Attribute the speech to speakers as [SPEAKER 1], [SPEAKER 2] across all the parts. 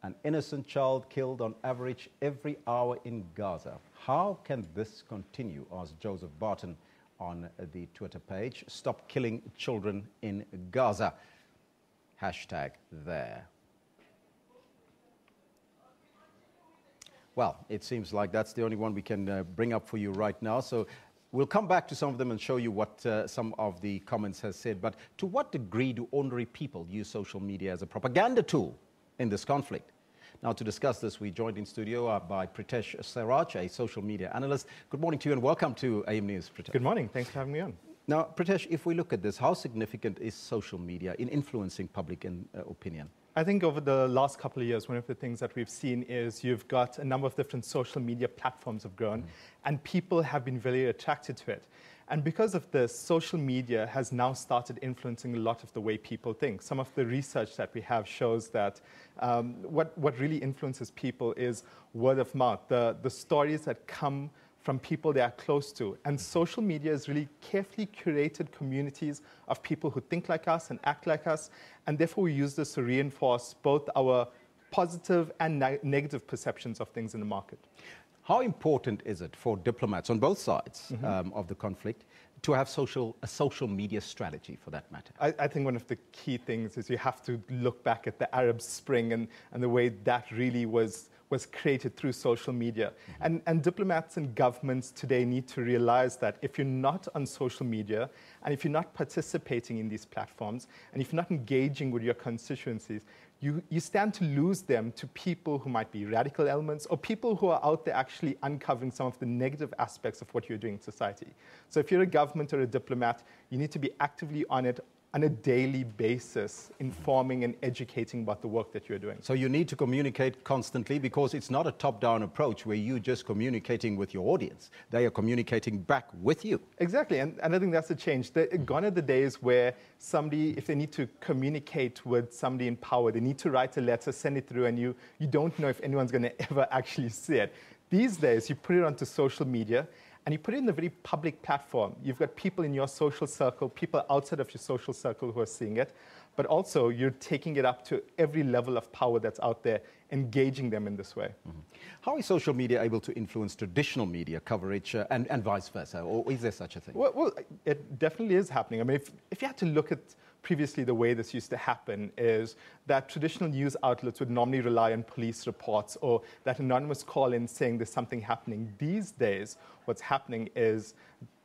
[SPEAKER 1] An innocent child killed on average every hour in Gaza. How can this continue? Asked Joseph Barton on the Twitter page. Stop killing children in Gaza. Hashtag there. Well, it seems like that's the only one we can bring up for you right now. So we'll come back to some of them and show you what some of the comments has said. But to what degree do ordinary people use social media as a propaganda tool in this conflict? Now, to discuss this, we joined in studio by Pritesh Sewraj, a social media analyst. Good morning to you and welcome to AM News, Pritesh.
[SPEAKER 2] Good morning. Thanks for having me on.
[SPEAKER 1] Now, Pritesh, if we look at this, how significant is social media in influencing public opinion?
[SPEAKER 2] I think over the last couple of years, one of the things that we've seen is you've got a number of different social media platforms have grown, and people have been very attracted to it. And because of this, social media has now started influencing a lot of the way people think. Some of the research that we have shows that what really influences people is word of mouth, the stories that come from people they are close to. And social media is really carefully curated communities of people who think like us and act like us. And therefore, we use this to reinforce both our positive and negative perceptions of things in the market.
[SPEAKER 1] How important is it for diplomats on both sides of the conflict to have a social media strategy, for that matter?
[SPEAKER 2] I think one of the key things is you have to look back at the Arab Spring and the way that really was created through social media. And diplomats and governments today need to realize that if you're not on social media, and if you're not participating in these platforms, and if you're not engaging with your constituencies, you stand to lose them to people who might be radical elements or people who are out there actually uncovering some of the negative aspects of what you're doing in society. So if you're a government or a diplomat, you need to be actively on it on a daily basis, informing and educating about the work that you're doing.
[SPEAKER 1] So you need to communicate constantly, because it's not a top-down approach where you're just communicating with your audience. They are communicating back with you.
[SPEAKER 2] Exactly, and I think that's a change. Gone are the days where somebody, if they need to communicate with somebody in power, they need to write a letter, send it through, and you don't know if anyone's going to ever actually see it. These days, you put it onto social media, and you put it in a very public platform. You've got people in your social circle, people outside of your social circle who are seeing it, but also you're taking it up to every level of power that's out there, engaging them in this way.
[SPEAKER 1] How is social media able to influence traditional media coverage and vice versa, or is there such a thing?
[SPEAKER 2] Well, it definitely is happening. I mean, if you had to look at previously, the way this used to happen is that traditional news outlets would normally rely on police reports or that anonymous call-in saying there's something happening. These days, what's happening is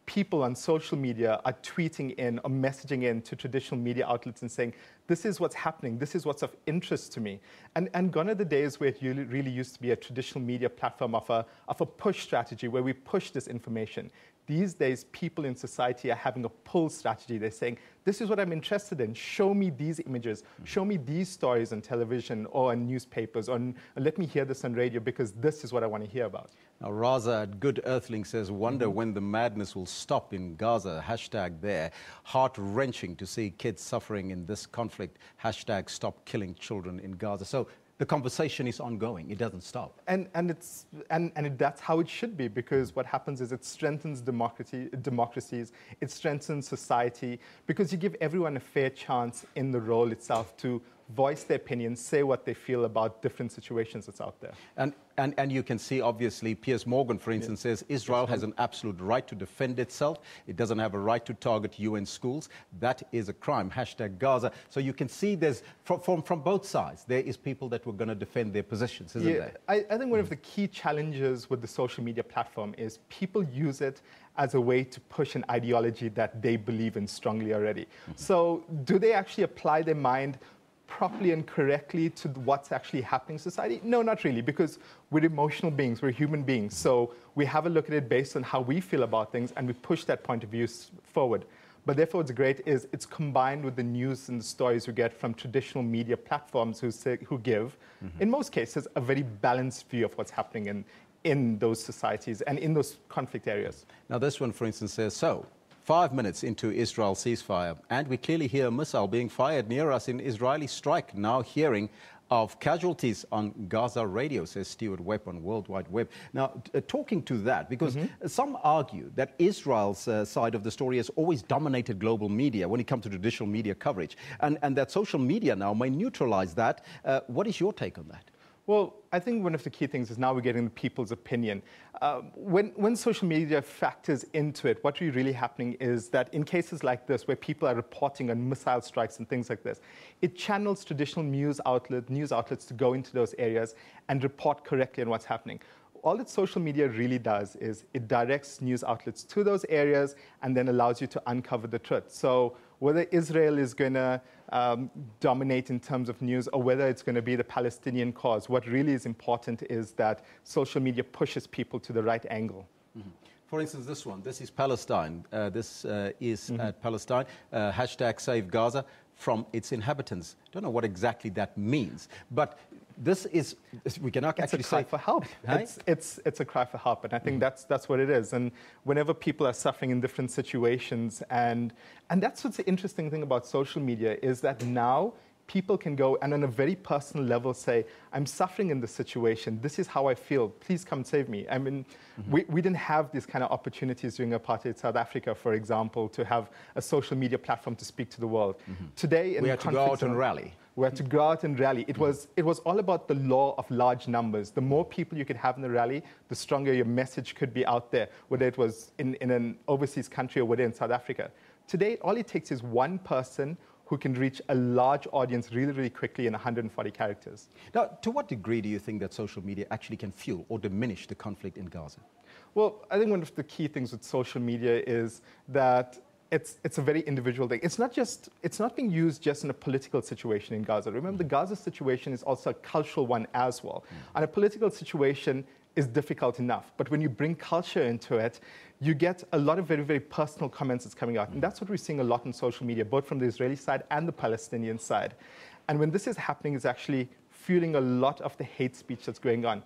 [SPEAKER 2] people on social media are tweeting in or messaging in to traditional media outlets and saying, this is what's happening, this is what's of interest to me. And gone are the days where it really used to be a traditional media platform of a push strategy where we push this information. These days, people in society are having a pull strategy. They're saying, this is what I'm interested in. Show me these images. Show me these stories on television or in newspapers. Or let me hear this on radio, because this is what I want to hear about.
[SPEAKER 1] Now, Raza at Good Earthling says, wonder when the madness will stop in Gaza. Hashtag there. Heart-wrenching to see kids suffering in this conflict. Hashtag stop killing children in Gaza. So the conversation is ongoing. It doesn't stop.
[SPEAKER 2] And that's how it should be, because what happens is it strengthens democracies, it strengthens society, because you give everyone a fair chance in the role itself to voice their opinions, say what they feel about different situations that's out there.
[SPEAKER 1] And you can see, obviously, Piers Morgan, for instance, says Israel has an absolute right to defend itself. It doesn't have a right to target UN schools. That is a crime. Hashtag Gaza. So you can see there's, from both sides, there is people that were going to defend their positions, isn't there?
[SPEAKER 2] I think one of the key challenges with the social media platform is people use it as a way to push an ideology that they believe in strongly already. So do they actually apply their mind properly and correctly to what's actually happening in society? No, not really, because we're emotional beings, we're human beings. So we have a look at it based on how we feel about things, and we push that point of view forward. But therefore, what's great is it's combined with the news and the stories we get from traditional media platforms who give, in most cases, a very balanced view of what's happening in those societies and in those conflict areas.
[SPEAKER 1] Now, this one, for instance, says, 5 minutes into Israel's ceasefire, and we clearly hear a missile being fired near us in Israeli strike. Now hearing of casualties on Gaza radio, says Stuart Webb on World Wide Web. Now, talking to that, because some argue that Israel's side of the story has always dominated global media when it comes to traditional media coverage, and that social media now may neutralize that. What is your take on that?
[SPEAKER 2] Well, I think one of the key things is now we're getting the people's opinion. When social media factors into it, what's really happening is that in cases like this, where people are reporting on missile strikes and things like this, it channels traditional news outlets to go into those areas and report correctly on what's happening. All that social media really does is it directs news outlets to those areas and then allows you to uncover the truth. So whether Israel is going to dominate in terms of news or whether it's going to be the Palestinian cause, what really is important is that social media pushes people to the right angle.
[SPEAKER 1] Mm-hmm. For instance, this is Palestine. This is Palestine. Hashtag Save Gaza from its inhabitants. Don't know what exactly that means, but this is, we cannot actually say...
[SPEAKER 2] It's a cry for help. Right? It's a cry for help, and I think that's what it is. And whenever people are suffering in different situations, and that's what's the interesting thing about social media, is that now people can go and on a very personal level say, I'm suffering in this situation, this is how I feel, please come save me. I mean, we didn't have these kind of opportunities during apartheid South Africa, for example, to have a social media platform to speak to the world. Today,
[SPEAKER 1] we had to go out and rally.
[SPEAKER 2] We had to go out and rally. It was all about the law of large numbers. The more people you could have in the rally, the stronger your message could be out there, whether it was in an overseas country or whether in South Africa. Today, all it takes is one person who can reach a large audience really, really quickly in 140 characters.
[SPEAKER 1] Now, to what degree do you think that social media actually can fuel or diminish the conflict in Gaza?
[SPEAKER 2] Well, I think one of the key things with social media is that it's a very individual thing. It's not being used just in a political situation in Gaza. Remember, the Gaza situation is also a cultural one as well. And a political situation is difficult enough. But when you bring culture into it, you get a lot of very, very personal comments that's coming out. And that's what we're seeing a lot on social media, both from the Israeli side and the Palestinian side. And when this is happening, it's actually fueling a lot of the hate speech that's going on.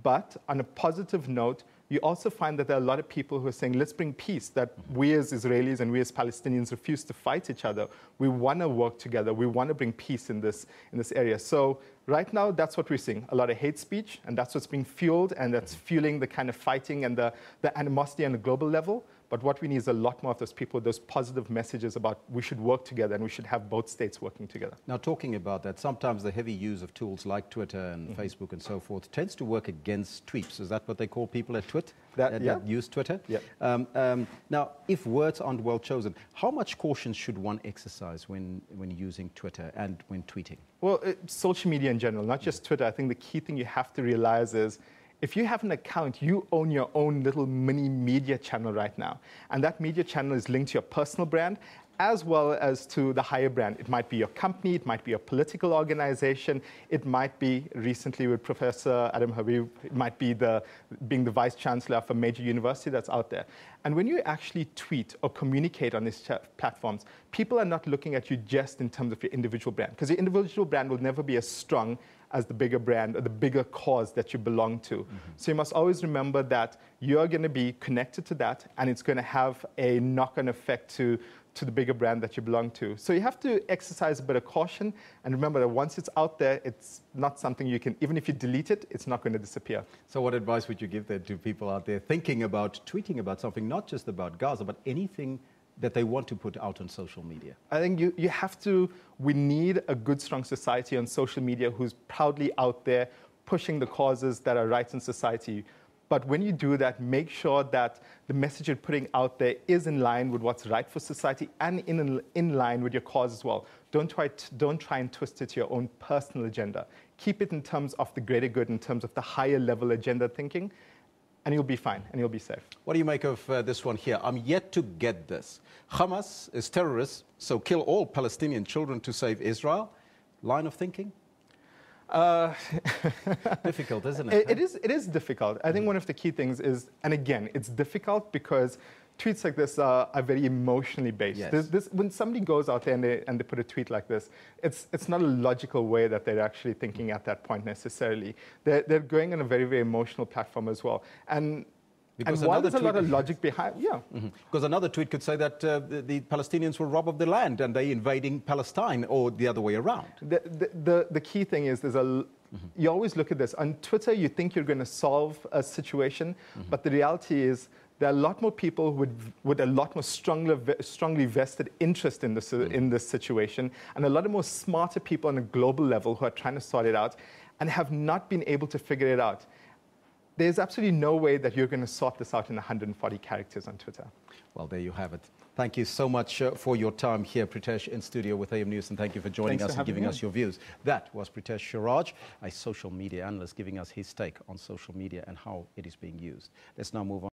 [SPEAKER 2] But on a positive note, you also find that there are a lot of people who are saying, let's bring peace, that we as Israelis and we as Palestinians refuse to fight each other. We want to work together. We want to bring peace in this area. So right now, that's what we're seeing, a lot of hate speech, and that's what's being fueled, and that's fueling the kind of fighting and the animosity on a global level. But what we need is a lot more of those people, those positive messages about we should work together and we should have both states working together.
[SPEAKER 1] Now, talking about that, sometimes the heavy use of tools like Twitter and Facebook and so forth tends to work against tweets. Is that what they call people at Twitter? That use Twitter?
[SPEAKER 2] Yeah.
[SPEAKER 1] Now, if words aren't well chosen, how much caution should one exercise when using Twitter and when tweeting?
[SPEAKER 2] Well, social media in general, not just Twitter. I think the key thing you have to realize is if you have an account, you own your own little mini media channel right now. And that media channel is linked to your personal brand as well as to the higher brand. It might be your company, it might be a political organization, it might be, recently with Professor Adam Habib, it might be being the vice chancellor of a major university that's out there. And when you actually tweet or communicate on these platforms, people are not looking at you just in terms of your individual brand, because your individual brand will never be as strong as the bigger brand or the bigger cause that you belong to. So you must always remember that you're going to be connected to that, and it's going to have a knock-on effect to the bigger brand that you belong to. So you have to exercise a bit of caution, and remember that once it's out there, it's not something you can, even if you delete it, it's not going to disappear.
[SPEAKER 1] So what advice would you give then to people out there thinking about tweeting about something, not just about Gaza, but anything that they want to put out on social media?
[SPEAKER 2] I think you have to, we need a good, strong society on social media who's proudly out there pushing the causes that are right in society. But when you do that, make sure that the message you're putting out there is in line with what's right for society and in line with your cause as well. Don't try and twist it to your own personal agenda. Keep it in terms of the greater good, in terms of the higher level agenda thinking, and you'll be fine, and you'll be safe.
[SPEAKER 1] What do you make of this one here? I'm yet to get this. Hamas is terrorists, so kill all Palestinian children to save Israel. Line of thinking? Difficult, isn't it?
[SPEAKER 2] It is difficult. I think one of the key things is, and again, it's difficult because tweets like this are very emotionally based.
[SPEAKER 1] Yes.
[SPEAKER 2] When somebody goes out there and they put a tweet like this, it's not a logical way that they're actually thinking at that point necessarily. They're going on a very, very emotional platform as well. And while there's a lot of logic behind,
[SPEAKER 1] Because another tweet could say that the Palestinians were robbed of the land and they invading Palestine, or the other way around.
[SPEAKER 2] The key thing is you always look at this. On Twitter, you think you're going to solve a situation, but the reality is there are a lot more people with a lot more strongly vested interest in this situation, and a lot of more smarter people on a global level who are trying to sort it out and have not been able to figure it out. There's absolutely no way that you're going to sort this out in 140 characters on Twitter.
[SPEAKER 1] Well, there you have it. Thank you so much for your time here, Pritesh, in studio with AM News, and thank you for joining us and giving us your views. That was Pritesh Sewraj, a social media analyst, giving us his take on social media and how it is being used. Let's now move on.